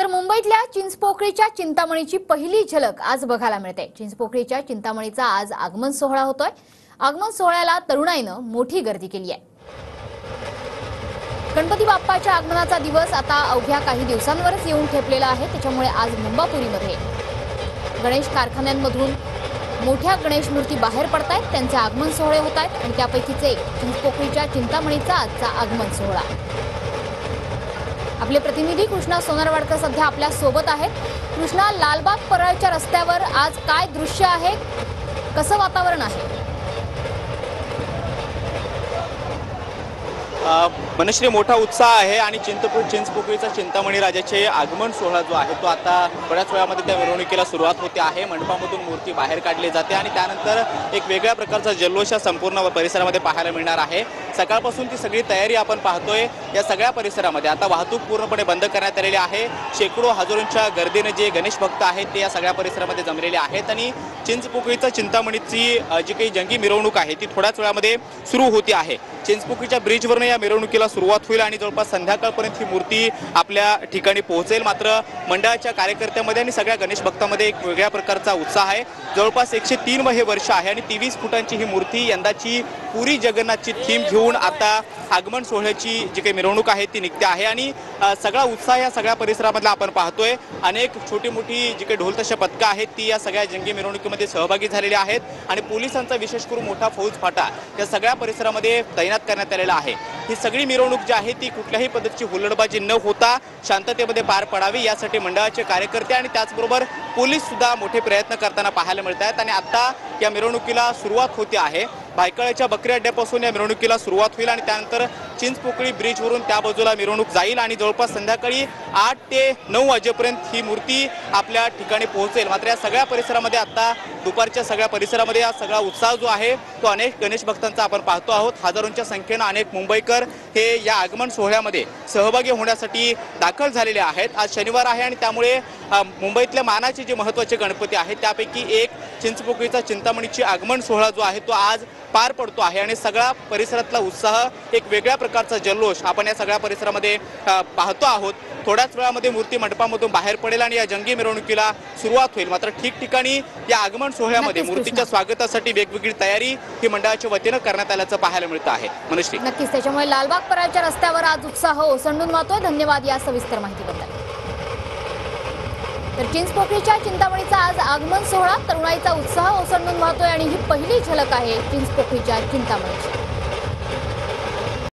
तर मुंबईतल्या चिंचपोकळीच्या चिंतामणीची पहिली झलक आज बघायला मिळते। चिंचपोकळीच्या चिंतामणीचा आज आगमन सोहळा होतोय। आगमन सोहळ्याला तरुणाईनं मोठी गर्दी केली आहे। गणपती बाप्पाच्या आगमनाचा दिवस आता अवघ्या काही दिवसांवरच येऊन ठेपलेला आहे। त्याच्यामुळे आज मुंबापुरीमध्ये गणेश कारखान्यांमधून मोठ्या गणेश मूर्ती बाहेर पडतायत, त्यांचे आगमन सोहळे होत आहेत आणि त्यापैकीच एक चिंचपोकळीच्या चिंतामणीचा आजचा आगमन सोहळा। आपले प्रतिनिधी कृष्णा सोनारवाडकर सध्या आपल्या सोबत आहेत। कृष्णा, लालबाग परळच्या रस्त्यावर आज काय दृश्य आहे, कसं वातावरण आहे? मनश्री, मोठा उत्साह आहे आणि चिंचपोकळीचा चिंतामणी राजाचे आगमन सोहळा जो आहे तो आता बऱ्याच वेळामध्ये त्या मिरवणुकीला सुरुवात होते आहे। मंडपामधून मूर्ती बाहेर काढली जाते आणि त्यानंतर एक वेगळ्या प्रकारचा जल्लोष संपूर्ण परिसरामध्ये पाहायला मिळणार आहे। सकाळपासून ती सगळी तयारी आपण पाहतोय। या सगळ्या परिसरामध्ये आता वाहतूक पूर्णपणे बंद करण्यात आलेली आहे। शेकडो हजारोंच्या गर्दीने जे गणेश भक्त आहेत ते या सगळ्या परिसरामध्ये जमलेले आहेत आणि चिंचपोकळीचा चिंतामणीची जी काही जंगी मिरवणूक आहे ती थोड्याच वेळामध्ये सुरू होती आहे। चिंचपोकळीच्या ब्रिजवरून या मिरवणुकीला सुरुवात होईल आणि जवळपास संध्याकाळपर्यंत ही मूर्ती आपल्या ठिकाणी पोहोचेल। मात्र मंडळाच्या कार्यकर्त्यांमध्ये आणि सगळ्या गणेश भक्तांमध्ये एक वेगळ्या प्रकारचा उत्साह आहे। जवळपास 103 हे वर्ष आहे आणि 23 फुटांची ही मूर्ती यंदाची पुरी जगन्नाथची थीम घेऊन आता आगमन सोहळ्याची जी काही मिरवणूक आहे ती निघते आहे आणि सगळा उत्साह या सगळ्या परिसरामधला आपण पाहतोय। अनेक छोटी मोठी जी काही ढोलताशा पथकं आहेत ती या सगळ्या जंगी मिरवणुकीमध्ये सहभागी झालेली आहेत आणि पोलिसांचा विशेष करून मोठा फौज फाटा या सगळ्या परिसरामध्ये तैनात करण्यात आलेला आहे। ही सगळी मिरवणूक जी आहे ती कुठल्याही पद्धतीची हुल्लडबाजी न होता शांततेमध्ये पार पडावी यासाठी मंडळाचे कार्यकर्ते आणि त्याचबरोबर पोलीस सुद्धा मोठे प्रयत्न करताना पाहायला मिळत आहेत आणि आता या मिरवणुकीला सुरुवात होते आहे। भायखळ्याच्या बकरी अड्ड्यापासून या मिरवणुकीला सुरुवात होईल आणि त्यानंतर चिंचपोकळी ब्रिजवरून त्या बाजूला मिरवणूक जाईल आणि जवळपास संध्याकाळी 8 ते 9 वाजेपर्यंत ही मूर्ती आपल्या ठिकाणी पोहोचेल। मात्र या सगळ्या परिसरामध्ये आता दुपारच्या सगळ्या परिसरामध्ये हा सगळा उत्साह जो आहे तो अनेक गणेश भक्तांचा आपण पाहतो आहोत। हजारोंच्या संख्येनं अनेक मुंबईकर हे या आगमन सोहळ्यामध्ये सहभागी होण्यासाठी दाखल झालेले आहेत। आज शनिवार आहे आणि त्यामुळे मुंबईतल्या मानाचे जे महत्त्वाचे गणपती आहेत त्यापैकी एक चिंचपोकळीचा चिंतामणीची आगमन सोहळा जो आहे तो आज पार पडतो आहे आणि सगळा परिसरातला उत्साह एक वेगळ्या प्रकारचा जल्लोष आपण या सगळ्या परिसरामध्ये पाहतो आहोत। थोड्याच वेळामध्ये मूर्ती मंडपामधून बाहेर पडेल आणि या जंगी मिरवणुकीला सुरुवात होईल। मात्र ठिकठिकाणी या आगमन सोहळ्यामध्ये मूर्तीच्या स्वागतासाठी वेगवेगळी तयारी ही मंडळाच्या वतीनं करण्यात आल्याचं पाहायला मिळतं आहे। मनश्री, नक्कीच त्याच्यामुळे लालबाग परळच्या रस्त्यावर आज उत्साह ओसंडून वाहतोय। धन्यवाद या सविस्तर माहितीबद्दल। तर चिंचपोकळीच्या चिंतामणीचा आज आगमन सोहळा, तरुणाईचा उत्साह ओसंडून वाहतोय आणि ही पहिली झलक आहे चिंचपोकळीच्या चिंतामणीची।